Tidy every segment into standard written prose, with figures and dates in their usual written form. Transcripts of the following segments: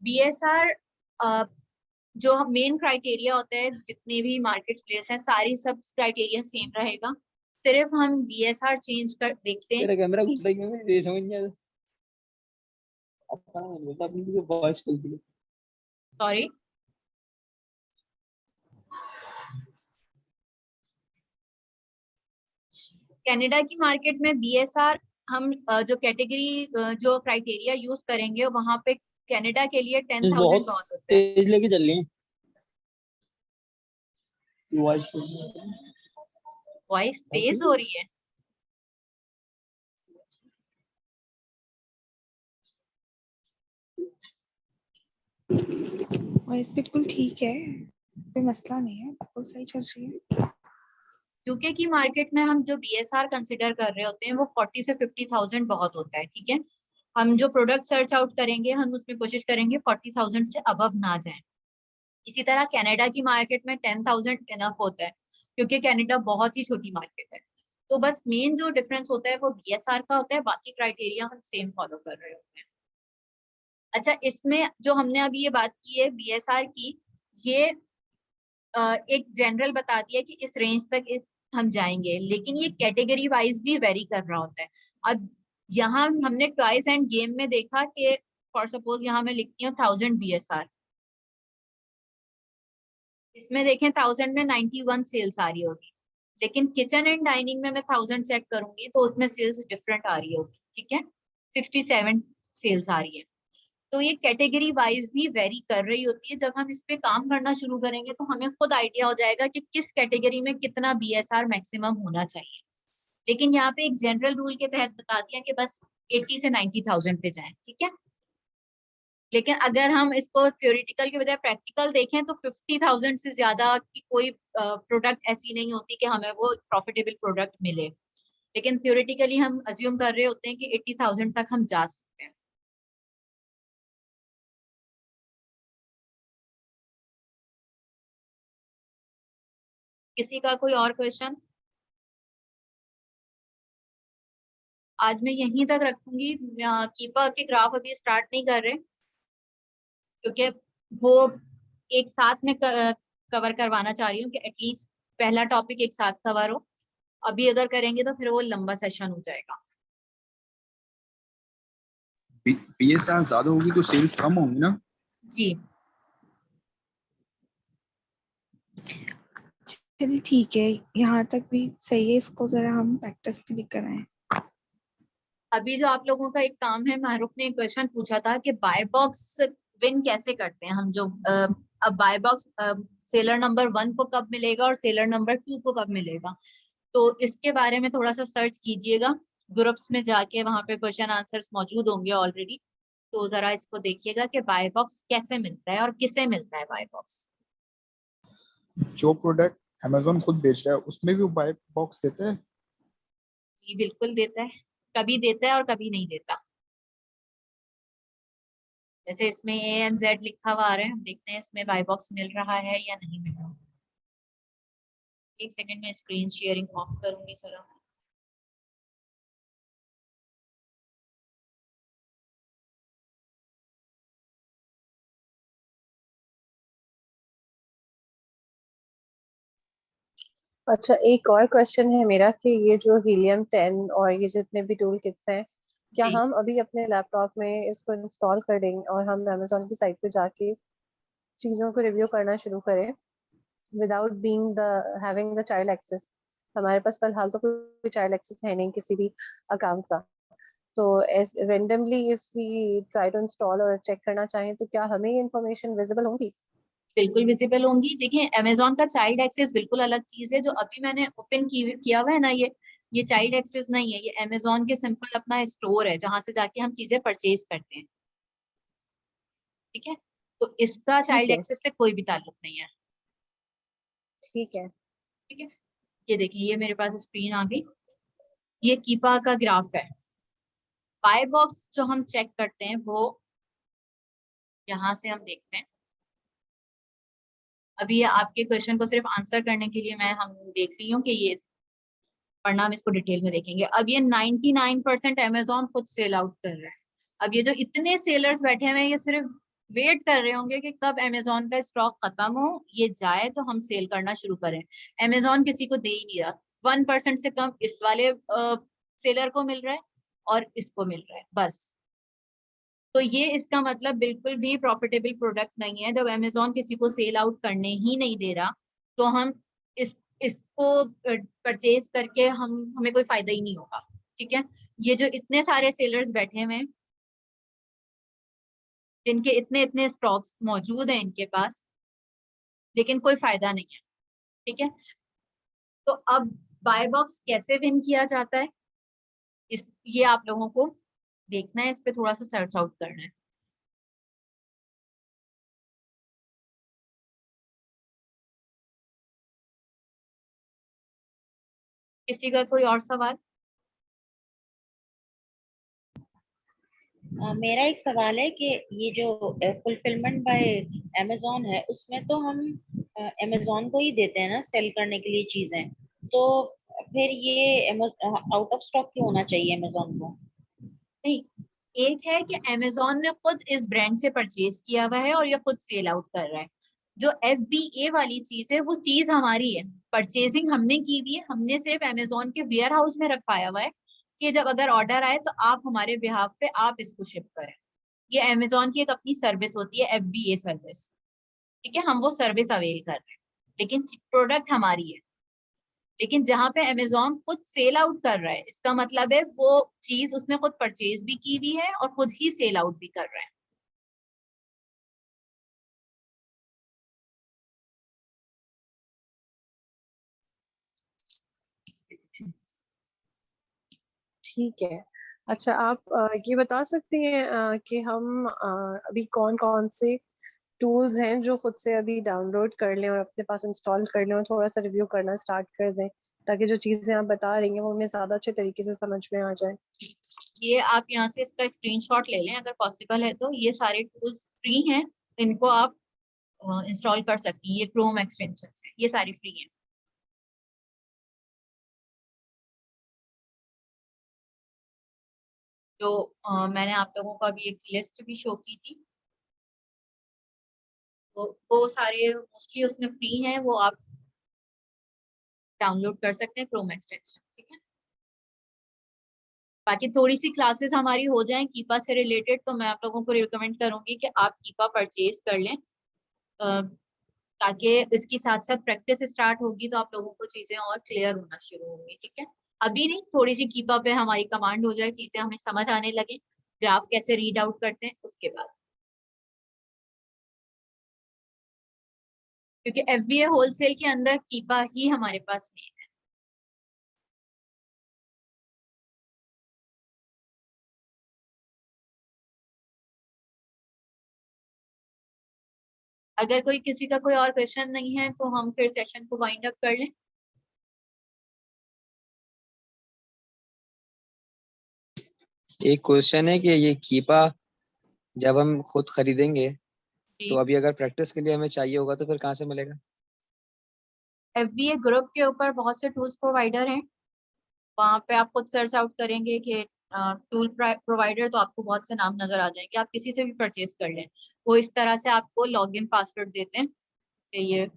BSR जो हम main criteria होता है, जितने भी मार्केट प्लेस हैं सारी सब क्राइटेरिया सेम रहेगा, सिर्फ हम बीएसआर चेंज कर देखते हैं। तेरा कैमरा खुलता ही है, ये समझ नहीं आता। अपना बोलता अपनी जो वॉइस खुलती है। सॉरी, कनाडा की मार्केट में बीएसआर हम जो कैटेगरी जो क्राइटेरिया यूज करेंगे वहां पे कनाडा के लिए 10,000 बहुत बहुत होता है। तेज लेके चल रही है वॉइस खुलती है। वॉइस ऐसे तेज हो रही है। वॉइस बिल्कुल ठीक है, कोई मसला नहीं है, बिल्कुल सही चल रही है। यूके की मार्केट में हम जो बीएसआर कंसिडर कर रहे होते हैं वो 40 से 50,000 बहुत होता है, ठीक है। हम जो प्रोडक्ट सर्च आउट करेंगे हम उसमें कोशिश करेंगे 40,000 से अबव ना जाए। इसी तरह कनाडा की मार्केट में 10,000 इनफ होता है, क्योंकि कनाडा बहुत ही छोटी मार्केट है। तो बस मेन जो डिफरेंस होता है वो बीएसआर का होता है, बाकी क्राइटेरिया हम सेम फॉलो कर रहे होते हैं। अच्छा, इसमें जो हमने अभी ये बात की है बीएसआर की, ये एक जनरल बता दिया कि इस रेंज तक हम जाएंगे, लेकिन ये कैटेगरी वाइज भी वेरी कर रहा होता है। अब यहाँ हमने टॉयज एंड गेम में देखा कि फॉर सपोज यहाँ मैं लिखती हूँ 1000 बीएसआर, इसमें देखें 1000 में 91 सेल्स आ रही होगी, लेकिन किचन एंड डाइनिंग में मैं 1000 चेक करूंगी तो उसमें सेल्स डिफरेंट आ रही होगी, ठीक है, 67 सेल्स आ रही है। तो ये कैटेगरी वाइज भी वेरी कर रही होती है। जब हम इस पे काम करना शुरू करेंगे तो हमें खुद आइडिया हो जाएगा कि किस कैटेगरी में कितना बीएसआर मैक्सिमम होना चाहिए। लेकिन यहाँ पे एक जनरल रूल के तहत बता दिया कि बस 80 से 90,000 पे जाएं, ठीक है। लेकिन अगर हम इसको थ्योरेटिकल के बजाय प्रैक्टिकल देखें तो 50,000 से ज्यादा की कोई प्रोडक्ट ऐसी नहीं होती कि हमें वो प्रॉफिटेबल प्रोडक्ट मिले। लेकिन थ्योरेटिकली हम अज्यूम कर रहे होते हैं कि 80,000 तक हम जा सकते हैं। किसी का कोई और क्वेश्चन? आज मैं यहीं तक रखूंगी। कीपा के ग्राफ अभी स्टार्ट नहीं कर रहे, क्योंकि वो एक साथ में कवर करवाना चाह रही हूँ कि एटलीस्ट पहला टॉपिक एक साथ कवर हो। अभी अगर करेंगे तो फिर वो लंबा सेशन हो जाएगा। बीएसआर ज्यादा होगी तो सेल्स कम होंगी ना? जी चलिए ठीक है, यहाँ तक भी सही है, इसको जरा हम प्रैक्टिस भी भी कराएं। अभी जो आप लोगों का एक काम है, मारूफ ने एक क्वेश्चन पूछा था कि बाय बॉक्स विन कैसे करते हैं हम। जो अब बाय बॉक्स सेलर नंबर 1 को कब मिलेगा और सेलर नंबर 2 को कब मिलेगा, तो इसके बारे में थोड़ा सा सर्च कीजिएगा ग्रुप्स में जाके, वहां पे क्वेश्चन आंसर्स मौजूद होंगे ऑलरेडी। तो जरा इसको देखिएगा कि बाय बॉक्स कैसे मिलता है और किसे मिलता है बाय बॉक्स। जो प्रोडक्ट अमेजोन खुद बेच रहा है उसमें भी वो बाय बॉक्स देते हैं? जी बिल्कुल देता है, कभी देता है और कभी नहीं देता। जैसे इसमें ANZ लिखा हुआ आ रहा है, हम देखते हैं इसमें बाय बॉक्स मिल रहा है या नहीं मिल रहा। एक सेकंड में स्क्रीन शेयरिंग ऑफ करूंगी जरा। अच्छा, एक और क्वेश्चन है मेरा कि ये जो हीलियम 10 और ये जितने भी टूल किट्स हैं, क्या जी हम अभी अपने लैपटॉप में इसको इंस्टॉल कर देंगे और हम अमेजोन की साइट पे जाके चीज़ों को रिव्यू करना शुरू करें without being the having the child access? हमारे पास फिलहाल तो कोई चाइल्ड एक्सेस है नहीं किसी भी अकाउंट का। तो as randomly if we try to install और चेक करना चाहें तो क्या हमें ये इन्फॉर्मेशन विजिबल होंगी? बिल्कुल विजिबल होंगी। देखिए अमेजोन का चाइल्ड एक्सेस बिल्कुल अलग चीज है। जो अभी मैंने ओपन किया हुआ है ना, ये चाइल्ड एक्सेस नहीं है, ये अमेजोन के सिंपल अपना स्टोर है जहां से जाके हम चीजें परचेज करते हैं, ठीक है। तो इसका ठीक चाइल्ड है, एक्सेस से कोई भी ताल्लुक नहीं है, ठीक है। ठीक है। ये देखिए, ये मेरे पास स्क्रीन आ गई, ये कीपा का ग्राफ है। बाय बॉक्स जो हम चेक करते हैं वो यहाँ से हम देखते हैं। अभी ये आपके क्वेश्चन को सिर्फ आंसर करने के लिए मैं हम देख रही हूँ कि ये, वरना हम इसको डिटेल में देखेंगे। अब ये 99% अमेजोन खुद सेल आउट कर रहा है। अब ये जो इतने सेलर्स बैठे हुए हैं ये सिर्फ वेट कर रहे होंगे कि कब अमेजोन का स्टॉक खत्म हो, ये जाए तो हम सेल करना शुरू करें। अमेजोन किसी को दे ही नहीं रहा, 1% से कम इस वाले सेलर को मिल रहा है और इसको मिल रहा है बस। तो ये इसका मतलब बिल्कुल भी प्रॉफिटेबल प्रोडक्ट नहीं है। जब अमेजोन किसी को सेल आउट करने ही नहीं दे रहा तो हम इसको परचेज करके हमें कोई फायदा ही नहीं होगा। ठीक है, ये जो इतने सारे सेलर्स बैठे हुए हैं जिनके इतने इतने स्टॉक्स मौजूद हैं इनके पास, लेकिन कोई फायदा नहीं है। ठीक है, तो अब बाय बॉक्स कैसे विन किया जाता है, ये आप लोगों को देखना है, इस पे थोड़ा सा सर्च आउट करना है। किसी का कोई और सवाल? मेरा एक सवाल है कि ये जो फुलफिलमेंट बाय अमेजोन है उसमें तो हम अमेजोन को ही देते हैं ना सेल करने के लिए चीजें, तो फिर ये आउट ऑफ स्टॉक क्यों होना चाहिए अमेजोन को? नहीं, एक है कि अमेजोन ने खुद इस ब्रांड से परचेज किया हुआ है और ये खुद सेल आउट कर रहा है। जो FBA वाली चीज है वो चीज हमारी है, परचेजिंग हमने की हुई है, हमने सिर्फ अमेजोन के वेयर हाउस में रखवाया हुआ है कि जब अगर ऑर्डर आए तो आप हमारे बिहाफ पे आप इसको शिप करें। ये अमेजोन की एक अपनी सर्विस होती है, FBA सर्विस। ठीक है, हम वो सर्विस अवेल कर रहे हैं, लेकिन प्रोडक्ट हमारी है। लेकिन जहां पे अमेजोन खुद सेल आउट कर रहा है, इसका मतलब है वो चीज उसने खुद परचेज भी की हुई है और खुद ही सेल आउट भी कर रहा है। ठीक है। अच्छा, आप ये बता सकती हैं कि हम अभी कौन कौन से टूल्स हैं जो खुद से अभी डाउनलोड कर लें और अपने पास इंस्टॉल कर लें और थोड़ा सा रिव्यू करना स्टार्ट कर दें, ताकि जो चीज़ें आप बता रही हैं वो हमें ज़्यादा अच्छे तरीके से समझ में आ जाए। ये आप यहाँ से इसका स्क्रीनशॉट ले लें अगर पॉसिबल है तो। ये सारे टूल्स फ्री हैं, इनको आप इंस्टॉल कर सकती हैं। ये क्रोम एक्सटेंशन है, ये सारी फ्री हैं। जो मैंने आप लोगों को अभी एक लिस्ट भी शो की थी, तो वो सारे मोस्टली उसमें फ्री हैं, वो आप डाउनलोड कर सकते हैं क्रोम एक्सटेंशन। ठीक है, बाकी थोड़ी सी क्लासेस हमारी हो जाएं कीपा से रिलेटेड तो मैं आप लोगों को रिकमेंड करूंगी कि आप कीपा परचेज कर लें, ताकि इसकी साथ साथ प्रैक्टिस स्टार्ट होगी तो आप लोगों को चीजें और क्लियर होना शुरू होंगी। ठीक है, अभी नहीं, थोड़ी सी कीपा पे हमारी कमांड हो जाए, चीजें हमें समझ आने लगे, ग्राफ कैसे रीड आउट करते हैं उसके बाद। क्योंकि FBA होलसेल के अंदर कीपा ही हमारे पास मेन है। अगर कोई किसी का कोई और क्वेश्चन नहीं है तो हम फिर सेशन को वाइंड अप कर लें। एक क्वेश्चन है कि ये कीपा जब हम खुद खरीदेंगे तो अभी अगर प्रैक्टिस के लिए हमें चाहिए होगा तो फिर कहाँ से मिलेगा? FBA ग्रुप के ऊपर बहुत से टूल्स प्रोवाइडर हैं, वहां पे आप खुद सर्च आउट करेंगे कि टूल प्रोवाइडर, तो आपको बहुत से नाम नजर आ जाएंगे, आप किसी से भी परचेज कर लें। वो इस तरह से आपको लॉगिन पासवर्ड देते हैं। से ये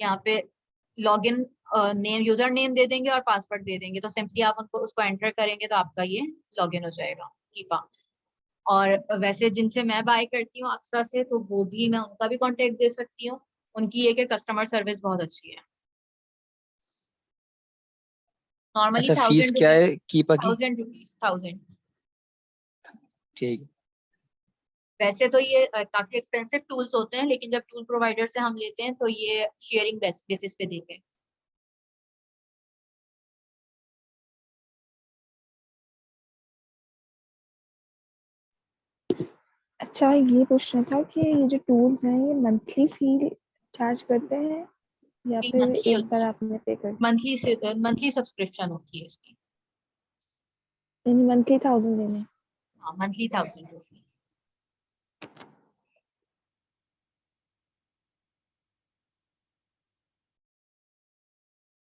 यहाँ पे लॉगिन नेम, यूजर नेम दे देंगे और पासवर्ड दे देंगे, तो सिंपली आप उनको उसको एंटर करेंगे तो आपका ये लॉगिन हो जाएगा कीपा। और वैसे जिनसे मैं बाय करती हूँ अक्सर से, तो वो भी मैं उनका भी कांटेक्ट दे सकती हूँ। उनकी ये कि कस्टमर सर्विस बहुत अच्छी है। नॉर्मली अच्छा, फीस 1000 क्या रुपीज, है कीपा की? 1000 रुपीज, 1000। ठीक। वैसे तो ये काफी एक्सपेंसिव टूल्स होते हैं, लेकिन जब टूल प्रोवाइडर से हम लेते हैं तो ये शेयरिंग बेसिस पे देते हैं। अच्छा, ये पूछना था कि ये जो टूल्स हैं ये मंथली फी चार्ज करते हैं या फिर मंथली एक होती बार है, आपने पे कर, मंथली सब्सक्रिप्शन होती है इसकी। यानी मंथली 1000 देने? हाँ, मंथली 1000 होती है।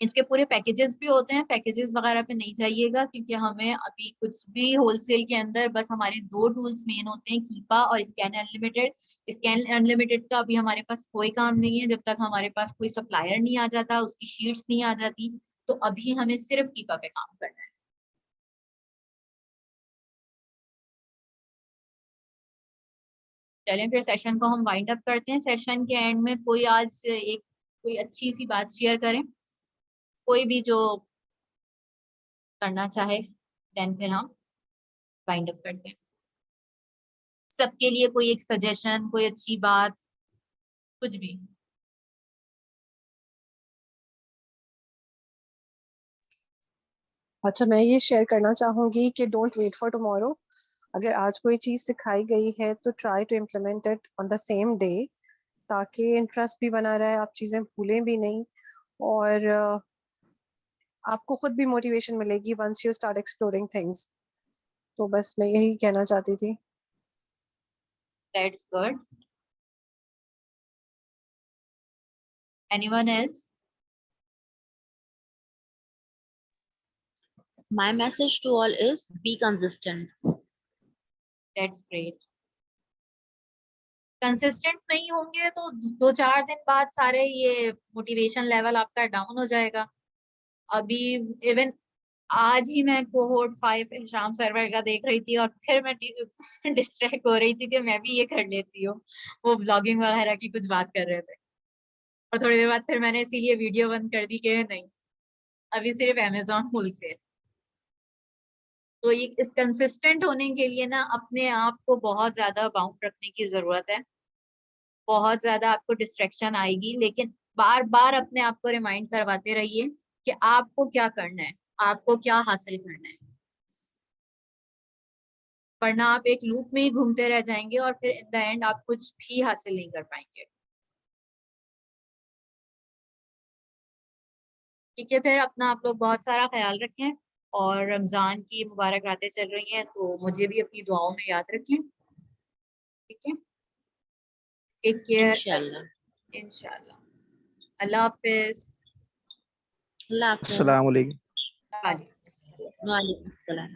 इसके पूरे पैकेजेस भी होते हैं, पैकेजेस वगैरह पे नहीं जाइएगा क्योंकि हमें अभी कुछ भी होलसेल के अंदर बस हमारे 2 टूल्स मेन होते हैं, कीपा और स्कैन अनलिमिटेड। स्कैन अनलिमिटेड का अभी हमारे पास कोई काम नहीं है जब तक हमारे पास कोई सप्लायर नहीं आ जाता, उसकी शीट्स नहीं आ जाती, तो अभी हमें सिर्फ कीपा पे काम करना है। चलें फिर सेशन को हम वाइंड अप करते हैं। सेशन के एंड में कोई आज कोई अच्छी सी बात शेयर करें, कोई भी जो करना चाहे, देन फिर हम वाइंड अप करते हैं। सबके लिए कोई एक सजेशन, कोई अच्छी बात, कुछ भी। अच्छा, मैं ये शेयर करना चाहूंगी कि डोंट वेट फॉर टुमारो। अगर आज कोई चीज सिखाई गई है तो try to implement it on the same day, ताकि इंटरेस्ट भी बना रहे, आप चीजें भूलें भी नहीं, और आपको खुद भी मोटिवेशन मिलेगी once you start exploring things. तो बस मैं यही कहना चाहती थी। That's good. Anyone else? My message to all is be consistent. That's great. Consistent नहीं होंगे तो 2-4 दिन बाद सारे ये मोटिवेशन लेवल आपका डाउन हो जाएगा। अभी इवन आज ही मैं कोहोर्ट 5 शाम सर्वर का देख रही थी और फिर मैं डिस्ट्रैक्ट हो रही थी कि मैं भी ये कर लेती हूँ, वो ब्लॉगिंग वगैरह की कुछ बात कर रहे थे, और थोड़ी देर बाद फिर मैंने इसीलिए वीडियो बंद कर दी कि नहीं, अभी सिर्फ अमेजोन होलसेल। तो ये इस कंसिस्टेंट होने के लिए ना अपने आप को बहुत ज्यादा बाउंड रखने की जरूरत है। बहुत ज्यादा आपको डिस्ट्रैक्शन आएगी, लेकिन बार बार अपने आप को रिमाइंड करवाते रहिए कि आपको क्या करना है, आपको क्या हासिल करना है, वरना आप एक लूप में ही घूमते रह जाएंगे और फिर इन द एंड आप कुछ भी हासिल नहीं कर पाएंगे। ठीक है, फिर अपना आप लोग बहुत सारा ख्याल रखें, और रमजान की मुबारक रातें चल रही हैं तो मुझे भी अपनी दुआओं में याद रखें। ठीक है, टेक केयर। इंशाल्लाह। इंशाल्लाह। अल्लाह हाफिज। अल्लाह हाफिज। अस्सलाम वालेकुम। वालेकुम अस्सलाम। वालेकुम अस्सलाम।